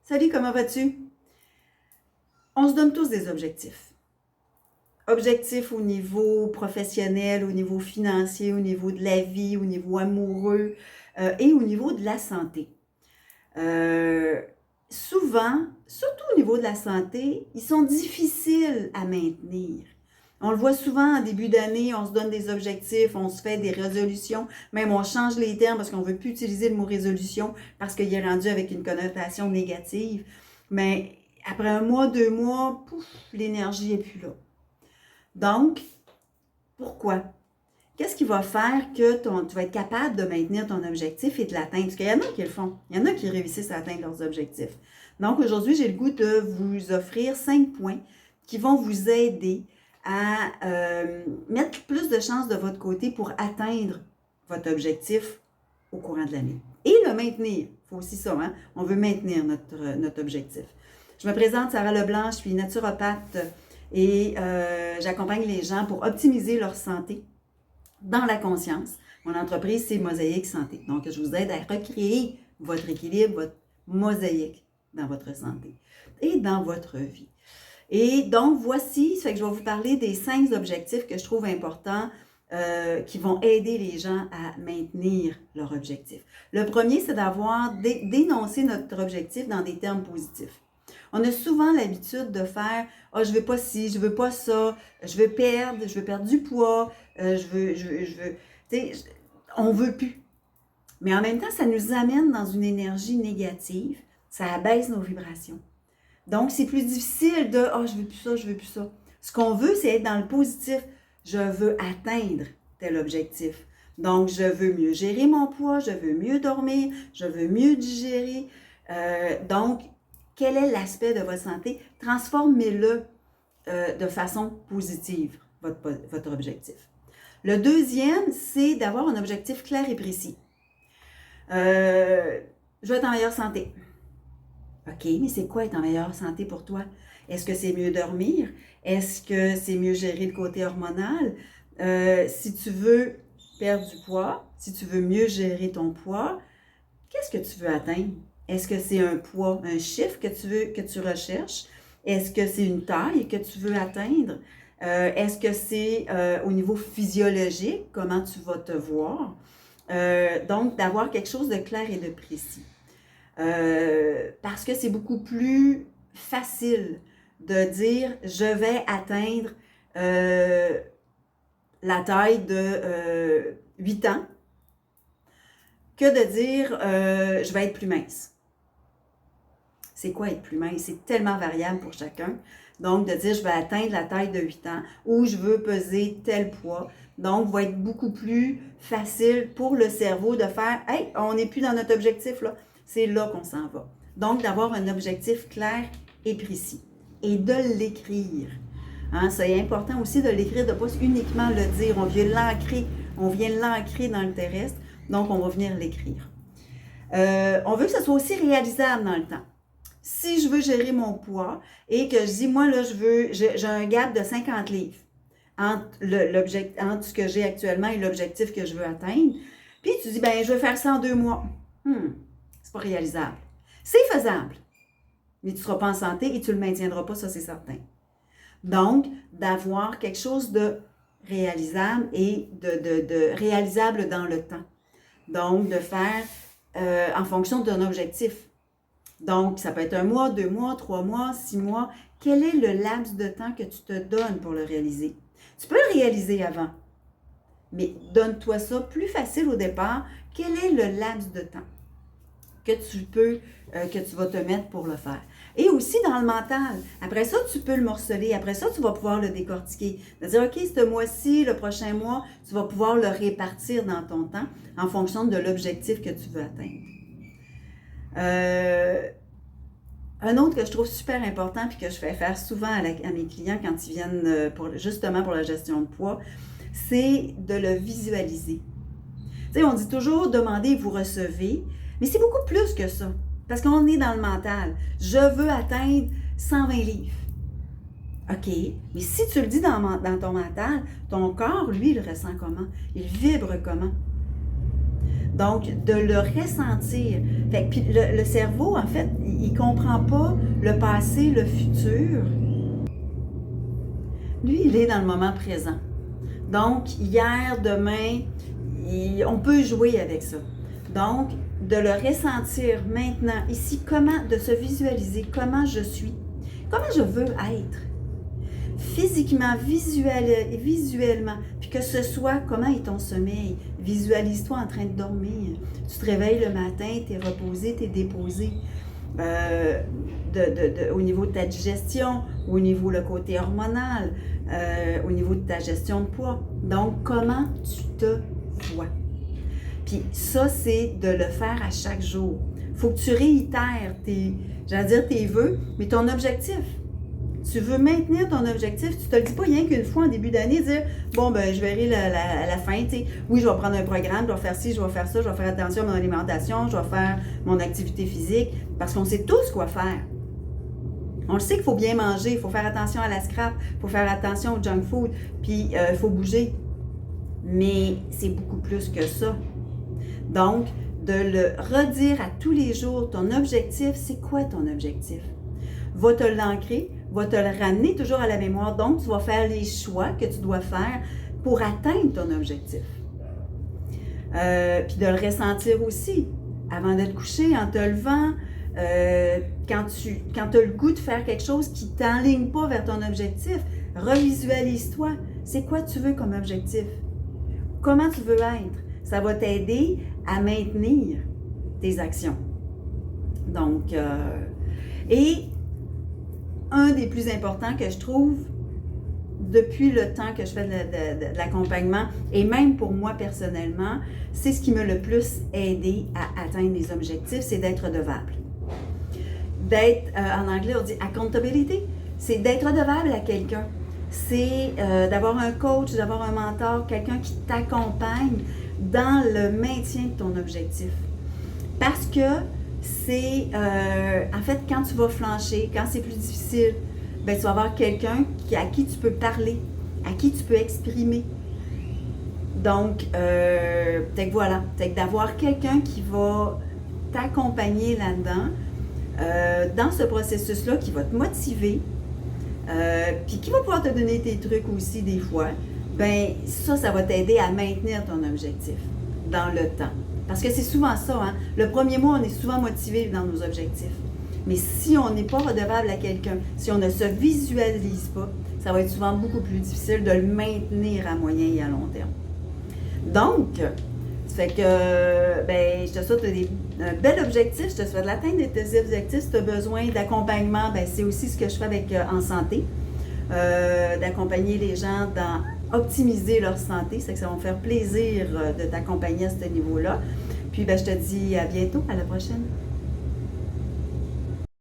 Salut, comment vas-tu? On se donne tous des objectifs. Objectifs au niveau professionnel, au niveau financier, au niveau de la vie, au niveau amoureux et au niveau de la santé. Euh, Souvent, surtout au niveau de la santé, ils sont difficiles à maintenir. On le voit souvent en début d'année, on se donne des objectifs, on se fait des résolutions, même on change les termes parce qu'on ne veut plus utiliser le mot résolution parce qu'il est rendu avec une connotation négative. Mais après un mois, 2 mois, pouf, l'énergie n'est plus là. Donc, pourquoi? Qu'est-ce qui va faire que tu vas être capable de maintenir ton objectif et de l'atteindre? Parce qu'il y en a qui le font. Il y en a qui réussissent à atteindre leurs objectifs. Donc, aujourd'hui, j'ai le goût de vous offrir 5 points qui vont vous aider à mettre plus de chances de votre côté pour atteindre votre objectif au courant de l'année. Et le maintenir. Il faut aussi ça, hein? On veut maintenir notre objectif. Je me présente, Sarah Leblanc, je suis naturopathe et j'accompagne les gens pour optimiser leur santé dans la conscience. Mon entreprise, c'est Mosaïque Santé. Donc, je vous aide à recréer votre équilibre, votre mosaïque dans votre santé et dans votre vie. Et donc, voici, ça fait que je vais vous parler des 5 objectifs que je trouve importants qui vont aider les gens à maintenir leur objectif. Le premier, c'est d'énoncer notre objectif dans des termes positifs. On a souvent l'habitude de faire « Ah, je veux pas ci, je veux pas ça, je veux perdre du poids, on veut plus. » Mais en même temps, ça nous amène dans une énergie négative, ça abaisse nos vibrations. Donc, c'est plus difficile de « Ah, je veux plus ça, je veux plus ça. » Ce qu'on veut, c'est être dans le positif. Je veux atteindre tel objectif. Donc, je veux mieux gérer mon poids, je veux mieux dormir, je veux mieux digérer. Donc, quel est l'aspect de votre santé? Transformez-le de façon positive, votre objectif. Le deuxième, c'est d'avoir un objectif clair et précis. Je veux être en meilleure santé. OK, mais c'est quoi être en meilleure santé pour toi? Est-ce que c'est mieux dormir? Est-ce que c'est mieux gérer le côté hormonal? Si tu veux perdre du poids, si tu veux mieux gérer ton poids, qu'est-ce que tu veux atteindre? Est-ce que c'est un poids, un chiffre que tu recherches? Est-ce que c'est une taille que tu veux atteindre? Est-ce que c'est au niveau physiologique, comment tu vas te voir? Donc, d'avoir quelque chose de clair et de précis. Parce que c'est beaucoup plus facile de dire « je vais atteindre la taille de 8 ans » que de dire je vais être plus mince. C'est quoi être plus mince? C'est tellement variable pour chacun. Donc, de dire je vais atteindre la taille de 8 ans ou je veux peser tel poids. Donc, va être beaucoup plus facile pour le cerveau de faire « Hey, on n'est plus dans notre objectif là. » C'est là qu'on s'en va. Donc, d'avoir un objectif clair et précis et de l'écrire. Hein, c'est important aussi de l'écrire, de ne pas uniquement le dire. On vient l'ancrer dans le terrestre, donc on va venir l'écrire. On veut que ce soit aussi réalisable dans le temps. Si je veux gérer mon poids et que je dis, moi, là, j'ai un gap de 50 livres entre ce que j'ai actuellement et l'objectif que je veux atteindre, puis tu dis, ben je veux faire ça en 2 mois. C'est pas réalisable. C'est faisable, mais tu ne seras pas en santé et tu ne le maintiendras pas, ça c'est certain. Donc, d'avoir quelque chose de réalisable et de réalisable dans le temps. Donc, de faire en fonction d'un objectif. Donc, ça peut être 1 mois, 2 mois, 3 mois, 6 mois. Quel est le laps de temps que tu te donnes pour le réaliser? Tu peux le réaliser avant, mais donne-toi ça plus facile au départ. Quel est le laps de temps que tu vas te mettre pour le faire? Et aussi dans le mental. Après ça, tu peux le morceler. Après ça, tu vas pouvoir le décortiquer. De dire, OK, ce mois-ci, le prochain mois, tu vas pouvoir le répartir dans ton temps en fonction de l'objectif que tu veux atteindre. Un autre que je trouve super important puis que je fais faire souvent à mes clients quand ils viennent justement pour la gestion de poids, c'est de le visualiser. Tu sais, on dit toujours « demandez, vous recevez », mais c'est beaucoup plus que ça. Parce qu'on est dans le mental. Je veux atteindre 120 livres. OK, mais si tu le dis dans ton mental, ton corps, lui, il ressent comment? Il vibre comment? Donc, de le ressentir. Fait, puis le cerveau, en fait, il ne comprend pas le passé, le futur. Lui, il est dans le moment présent. Donc, hier, demain, on peut jouer avec ça. Donc, de le ressentir maintenant, ici, de se visualiser comment je suis, comment je veux être, physiquement, visuellement, puis que ce soit comment est ton sommeil. Visualise-toi en train de dormir. Tu te réveilles le matin, tu es reposé, tu es déposé. Au niveau de ta digestion, au niveau le côté hormonal, au niveau de ta gestion de poids. Donc, comment tu te vois. Puis ça, c'est de le faire à chaque jour. Il faut que tu réitères tes vœux, mais ton objectif. Tu veux maintenir ton objectif, tu ne te le dis pas rien qu'une fois en début d'année, dire bon, ben je verrai la fin, tu sais. Oui, je vais prendre un programme, je vais faire ci, je vais faire ça, je vais faire attention à mon alimentation, je vais faire mon activité physique, parce qu'on sait tous quoi faire. On le sait qu'il faut bien manger, il faut faire attention à la scrap, il faut faire attention au junk food, puis il faut bouger. Mais c'est beaucoup plus que ça. Donc, de le redire à tous les jours, ton objectif, c'est quoi ton objectif? Va te l'ancrer, va te le ramener toujours à la mémoire. Donc, tu vas faire les choix que tu dois faire pour atteindre ton objectif. Puis de le ressentir aussi, avant de te coucher, en te levant, quand tu as le goût de faire quelque chose qui ne t'enligne pas vers ton objectif, revisualise-toi. C'est quoi tu veux comme objectif? Comment tu veux être? Ça va t'aider à maintenir tes actions. Donc, et un des plus importants que je trouve depuis le temps que je fais de l'accompagnement, et même pour moi personnellement, c'est ce qui m'a le plus aidé à atteindre mes objectifs, c'est d'être redevable. En anglais on dit accountability, c'est d'être redevable à quelqu'un. C'est d'avoir un coach, d'avoir un mentor, quelqu'un qui t'accompagne dans le maintien de ton objectif. Parce que c'est, en fait, quand tu vas flancher, quand c'est plus difficile, ben, tu vas avoir quelqu'un à qui tu peux parler, à qui tu peux exprimer. Donc, peut-être voilà, peut-être d'avoir quelqu'un qui va t'accompagner là-dedans, dans ce processus-là, qui va te motiver, puis qui va pouvoir te donner tes trucs aussi des fois, ben ça va t'aider à maintenir ton objectif dans le temps. Parce que c'est souvent ça, hein? Le premier mois, on est souvent motivé dans nos objectifs. Mais si on n'est pas redevable à quelqu'un, si on ne se visualise pas, ça va être souvent beaucoup plus difficile de le maintenir à moyen et à long terme. Donc, ça fait que, ben, je te souhaite un bel objectif, je te souhaite l'atteinte de tes objectifs. Si tu as besoin d'accompagnement, ben, c'est aussi ce que je fais avec En Santé, d'accompagner les gens dans optimiser leur santé, c'est que ça va me faire plaisir de t'accompagner à ce niveau-là. Puis, ben, je te dis à bientôt, à la prochaine.